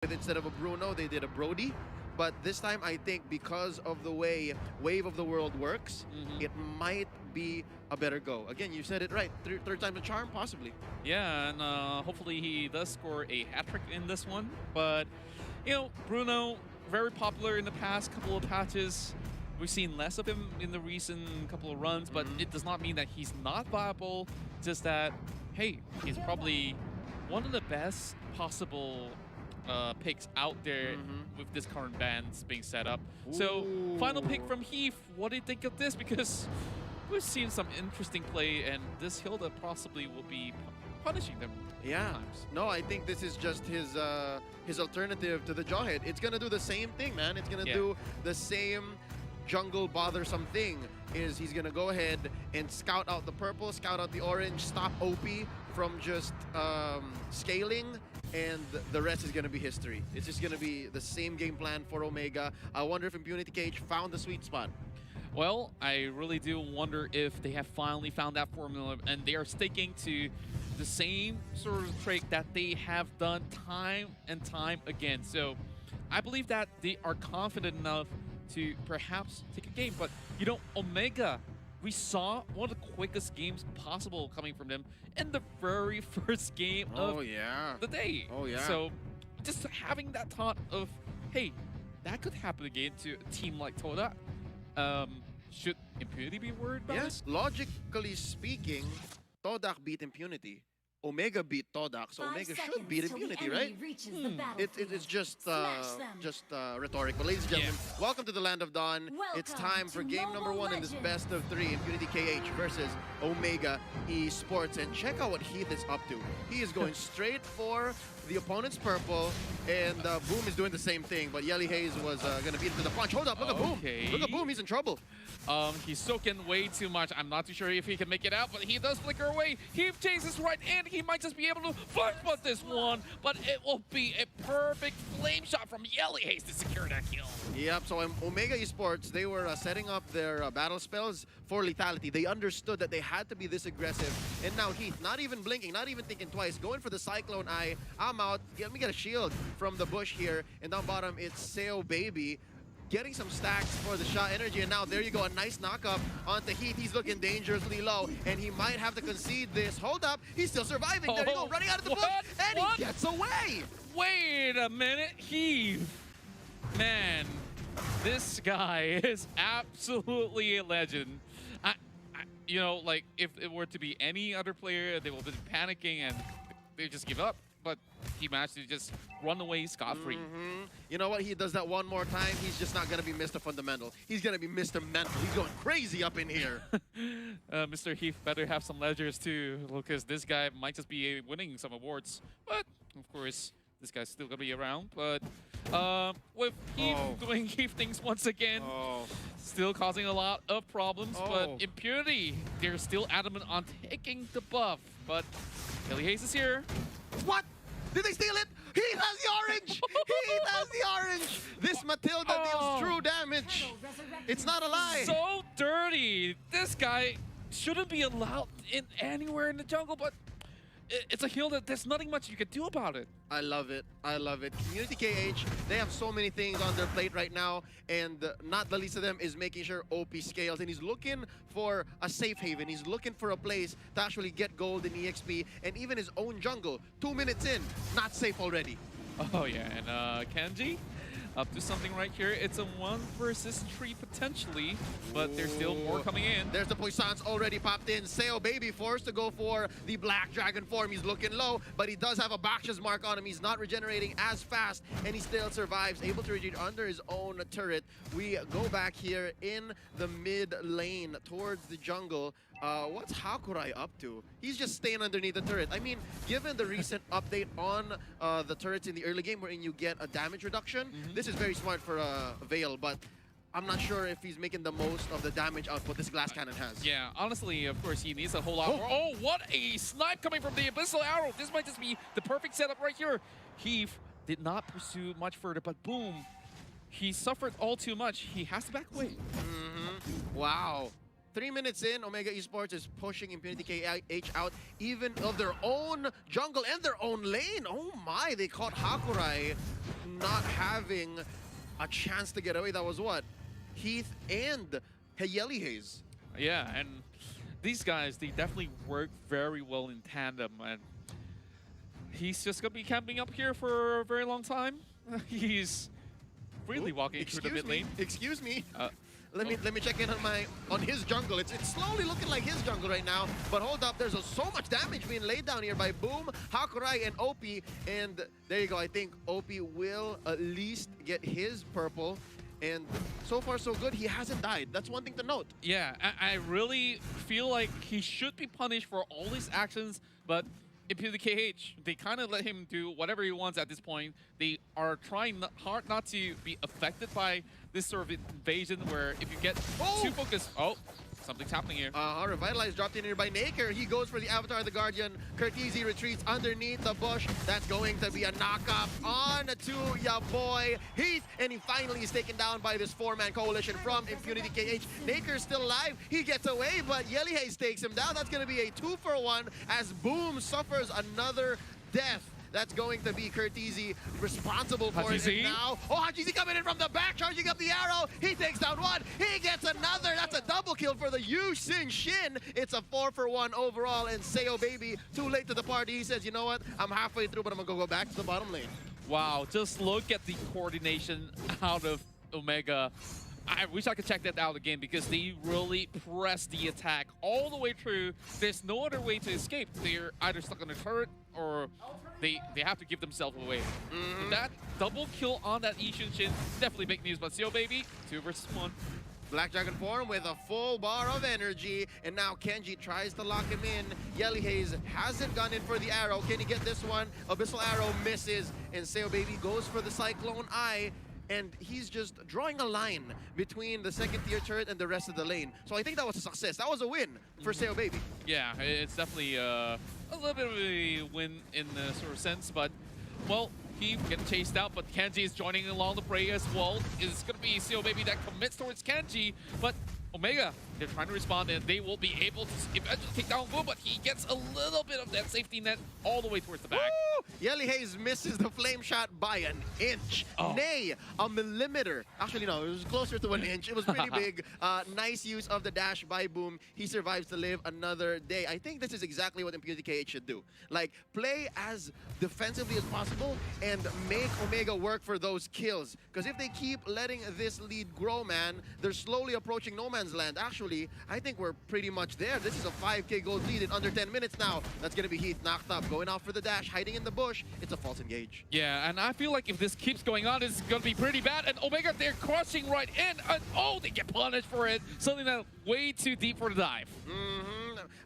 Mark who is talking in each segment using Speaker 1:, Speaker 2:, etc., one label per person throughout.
Speaker 1: Instead of a Bruno, they did a Brody. But this time, I think because of the way Wave of the World works, it might be a better go. Again, you said it right. Third time the charm, possibly.
Speaker 2: Yeah, and hopefully he does score a hat-trick in this one. But, you know, Bruno, very popular in the past couple of patches. We've seen less of him in the recent couple of runs, but it does not mean that he's not viable. Just that, hey, he's probably one of the best possible picks out there with this current bans being set up.
Speaker 1: Ooh.
Speaker 2: So, final pick from Heath. What do you think of this? Because we've seen some interesting play, and this Hilda possibly will be punishing them.
Speaker 1: Yeah.
Speaker 2: Sometimes.
Speaker 1: No, I think this is just his alternative to the Jawhead. It's gonna do the same thing, man. It's gonna do the same jungle bothersome thing. Is he's gonna go ahead and scout out the purple, scout out the orange, stop OP from just scaling, and the rest is gonna be history. It's just gonna be the same game plan for Omega. I wonder if Impunity Cage found the sweet spot.
Speaker 2: Well, I really do wonder if they have finally found that formula and they are sticking to the same sort of trick that they have done time and time again. So I believe that they are confident enough to perhaps take a game. But, you know, Omega, we saw one of the quickest games possible coming from them in the very first game of the day.
Speaker 1: Oh, yeah.
Speaker 2: So just having that thought of, hey, that could happen again to a team like Toda. Should Impunity be worried about
Speaker 1: Yes, logically speaking, Todak beat Impunity. Omega beat Todak, so Omega should beat Impunity, right? It's just rhetorical. Ladies and gentlemen, welcome to the Land of Dawn. It's time for game number 1 in this best of 3, Impunity KH versus Omega Esports. And check out what Heath is up to. He is going straight for the opponent's purple, and Boom is doing the same thing, but Yelly Hayes was going to beat him to the punch. Hold up, look at Boom. Look at Boom, he's in trouble.
Speaker 2: He's soaking way too much. I'm not too sure if he can make it out, but he does flicker away. He chases right in. He might just be able to flash spot this one, but it will be a perfect flame shot from Yelly Hayes to secure that kill.
Speaker 1: Yep, so Omega Esports, they were setting up their battle spells for lethality. They understood that they had to be this aggressive. And now Heath, not even blinking, not even thinking twice, going for the Cyclone Eye. I'm out. Let me get a shield from the bush here. And down bottom, it's Seo Baby, getting some stacks for the shot energy, and now there you go, a nice knock-up onto Heath. He's looking dangerously low, and he might have to concede this. Hold up, he's still surviving. There you go, running out of the bush, and he gets away.
Speaker 2: Wait a minute, Heath. Man, this guy is absolutely a legend. You know, like, if it were to be any other player, they will be panicking and they just give up. But he managed to just run away scot-free.
Speaker 1: You know what? He does that one more time. He's just not going to be Mr. Fundamental. He's going to be Mr. Mental. He's going crazy up in here.
Speaker 2: Mr. Heath better have some ledgers too, because this guy might just be winning some awards. But, of course, this guy's still going to be around. But with Heath doing Heath things once again, still causing a lot of problems. But Impunity, they're still adamant on taking the buff. But Yelly Hayes is here.
Speaker 1: What? Did they steal it? He has the orange! He has the orange! This Matilda deals true damage. It's not a lie.
Speaker 2: So dirty. This guy shouldn't be allowed in anywhere in the jungle, but it's a heal that there's nothing much you can do about it.
Speaker 1: I love it. I love it. Community KH, they have so many things on their plate right now, and not the least of them is making sure OP scales. And he's looking for a safe haven. He's looking for a place to actually get gold in EXP, and even his own jungle. 2 minutes in, not safe already.
Speaker 2: Oh yeah, and Kenji up to something right here. It's a 1 versus 3 potentially, but there's still more coming in.
Speaker 1: There's the Poissons already popped in. Seo Baby forced to go for the Black Dragon form. He's looking low, but he does have a Bakshas mark on him. He's not regenerating as fast, and he still survives, able to regenerate under his own turret. We go back here in the mid lane towards the jungle. What's Hakurai up to? He's just staying underneath the turret. I mean, given the recent update on the turrets in the early game wherein you get a damage reduction, this is very smart for Vale, but I'm not sure if he's making the most of the damage output this glass cannon has.
Speaker 2: Yeah, honestly, of course, he needs a whole lot more. Oh, what a snipe coming from the Abyssal Arrow. This might just be the perfect setup right here. Heath did not pursue much further, but boom. He suffered all too much. He has to back away.
Speaker 1: Wow. 3 minutes in, Omega Esports is pushing Impunity KH out even of their own jungle and their own lane. Oh my, they caught Hakurai not having a chance to get away. That was what? Heath and Yelly Haze.
Speaker 2: Yeah, and these guys, they definitely work very well in tandem. And he's just going to be camping up here for a very long time. He's really walking through the mid lane.
Speaker 1: Excuse me. Let me check in on his jungle. It's slowly looking like his jungle right now. But hold up, there's so much damage being laid down here by Boom, Hakurai, and OP. And there you go. I think OP will at least get his purple. And so far, so good. He hasn't died. That's one thing to note.
Speaker 2: Yeah, I really feel like he should be punished for all his actions, but Impunity KH, they kind of let him do whatever he wants at this point. They are trying hard not to be affected by this sort of invasion where if you get too focused... Oh, something's happening here.
Speaker 1: Revitalize dropped in here by Naker. He goes for the Avatar of the Guardian. Curtizi retreats underneath the bush. That's going to be a knockoff on to ya boy Heath. And he finally is taken down by this 4-man coalition from Impunity KH. Naker's still alive. He gets away, but Yelly Haze takes him down. That's going to be a 2-for-1 as Boom suffers another death. That's going to be Curtizi responsible for it. And now, Hachizi coming in from the back, charging up the arrow. He takes down one. He gets another. That's a double kill for the Yu Sin Shin. It's a 4-for-1 overall. And Seo Baby, too late to the party. He says, you know what? I'm halfway through, but I'm going to go back to the bottom lane.
Speaker 2: Wow, just look at the coordination out of Omega. I wish I could check that out again because they really press the attack all the way through. There's no other way to escape. They're either stuck on the turret or they have to give themselves away. That double kill on that Ishin Shin definitely big news. But Seo Baby, 2 versus 1.
Speaker 1: Black Dragon form with a full bar of energy, and now Kenji tries to lock him in. Yelly Haze hasn't gone in for the arrow. Can he get this one? Abyssal Arrow misses, and Seo Baby goes for the Cyclone Eye. And he's just drawing a line between the second tier turret and the rest of the lane. So I think that was a success. That was a win for Seo Baby.
Speaker 2: Yeah, it's definitely a little bit of a win in the sort of sense, but, well, he getting chased out, but Kenji is joining along the fray as well. It's going to be Seo Baby that commits towards Kenji, but Omega, they're trying to respond, and they will be able to eventually take down Boom, but he gets a little bit of that safety net all the way towards the back.
Speaker 1: Woo! Yelly Haze misses the flame shot by an inch. Nay, a millimeter. Actually, no, it was closer to an inch. It was pretty big. Nice use of the dash by Boom. He survives to live another day. I think this is exactly what Impunity KH should do. Like, play as defensively as possible and make Omega work for those kills. Because if they keep letting this lead grow, man, they're slowly approaching no man's land. Actually, I think we're pretty much there. This is a 5K gold lead in under 10 minutes now. That's going to be Heath knocked up, going out for the dash, hiding in the bush. It's a false engage.
Speaker 2: Yeah, and I feel like if this keeps going on, it's going to be pretty bad. And Omega, they're crushing right in. And they get punished for it. Something that way too deep for the dive.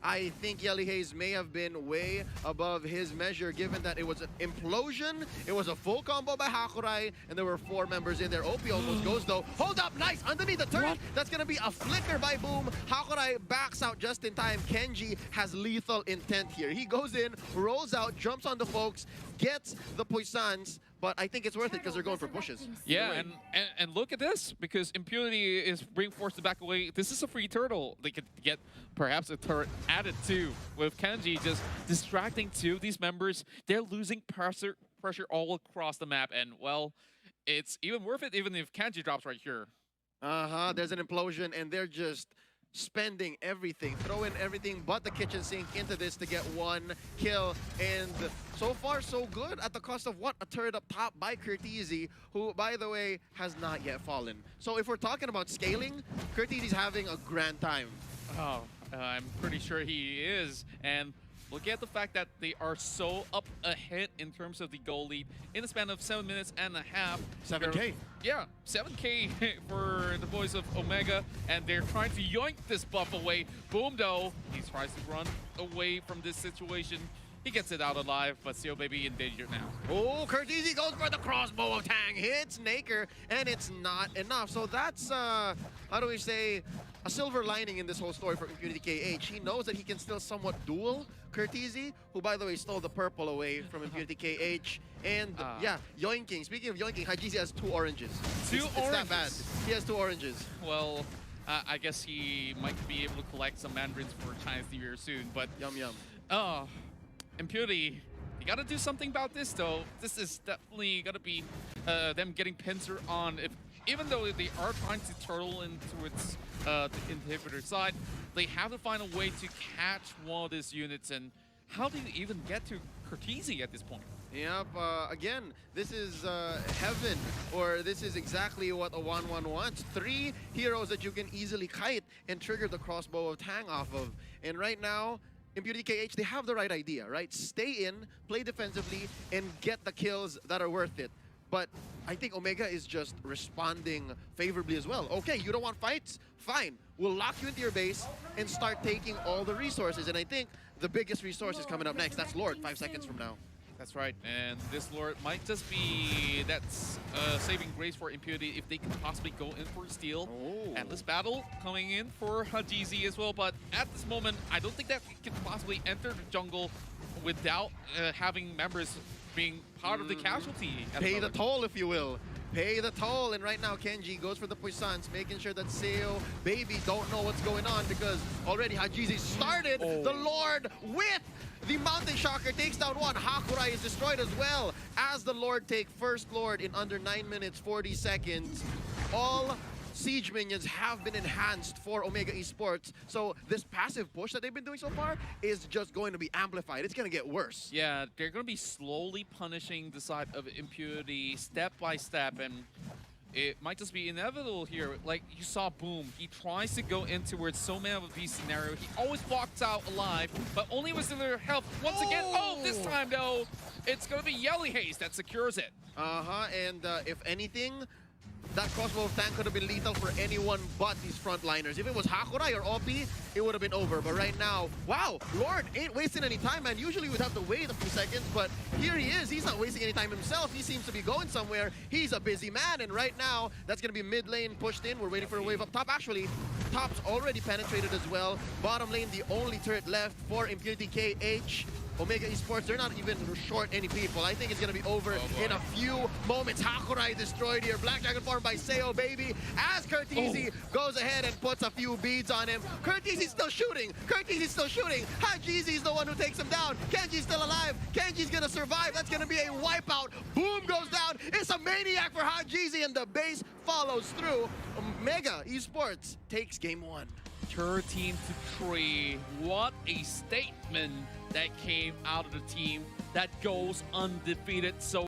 Speaker 1: I think Yelly Haze may have been way above his measure, given that it was an implosion, it was a full combo by Hakurai, and there were 4 members in there. OP almost goes though. Hold up, nice, underneath the turret. That's gonna be a flicker by Boom. Hakurai backs out just in time. Kenji has lethal intent here. He goes in, rolls out, jumps on the folks, gets the Poissons, but I think it's worth it because they're going for pushes.
Speaker 2: Yeah, and look at this, because Impunity is being forced to back away. This is a free turtle. They could get perhaps a turret added too, with Kenji just distracting 2 of these members. They're losing pressure all across the map, and well, it's even worth it even if Kenji drops right here.
Speaker 1: There's an implosion, and they're just spending everything, throwing everything but the kitchen sink into this to get 1 kill. And so far, so good at the cost of what? A turret up top by Curtizi, who, by the way, has not yet fallen. So if we're talking about scaling, Curtizi's having a grand time.
Speaker 2: I'm pretty sure he is. And look at the fact that they are so up ahead in terms of the goal lead in the span of 7 minutes and a half.
Speaker 1: 7K.
Speaker 2: Yeah, 7K for the boys of Omega, and they're trying to yoink this buff away. Boom, though, he tries to run away from this situation. He gets it out alive, but Seo Baby in danger now.
Speaker 1: Oh, Curtizi goes for the crossbow of Tang, hits Naker, and it's not enough. So that's, how do we say, a silver lining in this whole story for Impunity KH. He knows that he can still somewhat duel Curtizi, who, by the way, stole the purple away from Impunity KH. And, yeah, yoinking. Speaking of yoinking, Hajizi has 2 oranges.
Speaker 2: Two oranges?
Speaker 1: It's that bad. He has 2 oranges.
Speaker 2: Well, I guess he might be able to collect some mandarins for Chinese New Year soon, but
Speaker 1: Yum yum.
Speaker 2: Impunity, you gotta do something about this though. This is definitely gonna be them getting pincer on. Even though they are trying to turtle into its the inhibitor side, they have to find a way to catch one of these units. And how do you even get to Cortese at this point?
Speaker 1: Yep, again, this is heaven, or this is exactly what a 1-1 wants. 3 heroes that you can easily kite and trigger the crossbow of Tang off of. And right now, Impunity KH, they have the right idea, right? Stay in, play defensively, and get the kills that are worth it. But I think Omega is just responding favorably as well. Okay, you don't want fights? Fine. We'll lock you into your base and start taking all the resources. And I think the biggest resource is coming up next. That's Lord, 5 seconds from now.
Speaker 2: That's right, and this Lord might just be that's saving grace for Impunity if they can possibly go in for a steal.
Speaker 1: Oh.
Speaker 2: Atlas Battle coming in for GZ as well, but at this moment, I don't think that we can possibly enter the jungle without having members being part of the casualty.
Speaker 1: Pay the toll, if you will. Pay the toll, and right now Kenji goes for the puissance, making sure that Seo, Baby don't know what's going on because already Hajizi started the Lord with the Mountain Shocker, takes down one. Hakurai is destroyed as well as the Lord take first Lord in under 9 minutes 40 seconds. All siege minions have been enhanced for Omega Esports, so this passive push that they've been doing so far is just going to be amplified. It's going to get worse.
Speaker 2: Yeah, they're going to be slowly punishing the side of Impunity step by step, and it might just be inevitable here. Like you saw Boom, he tries to go in towards so many of these scenarios. He always walks out alive, but only with their help. Once again, this time though, it's going to be Yelly Haze that secures it.
Speaker 1: And if anything, that crossbow of Tang could have been lethal for anyone but these frontliners. If it was Hakurai or Oppi, it would have been over. But right now, wow, Lord ain't wasting any time, man. Usually we'd have to wait a few seconds, but here he is. He's not wasting any time himself. He seems to be going somewhere. He's a busy man, and right now, that's going to be mid lane pushed in. We're waiting for a wave up top. Actually, top's already penetrated as well. Bottom lane, the only turret left for Impunity KH. Omega Esports, they're not even short any people. I think it's going to be over in a few moments. Hakurai destroyed here. Black Dragon formed by Seo, Baby, as Cortese goes ahead and puts a few beads on him. Cortese's still shooting. Cortese's still shooting. Hajizi's the one who takes him down. Kenji's still alive. Kenji's going to survive. That's going to be a wipeout. Boom goes down. It's a maniac for Hajizi, and the base follows through. Omega Esports takes game 1.
Speaker 2: 13-3. What a statement that came out of the team that goes undefeated so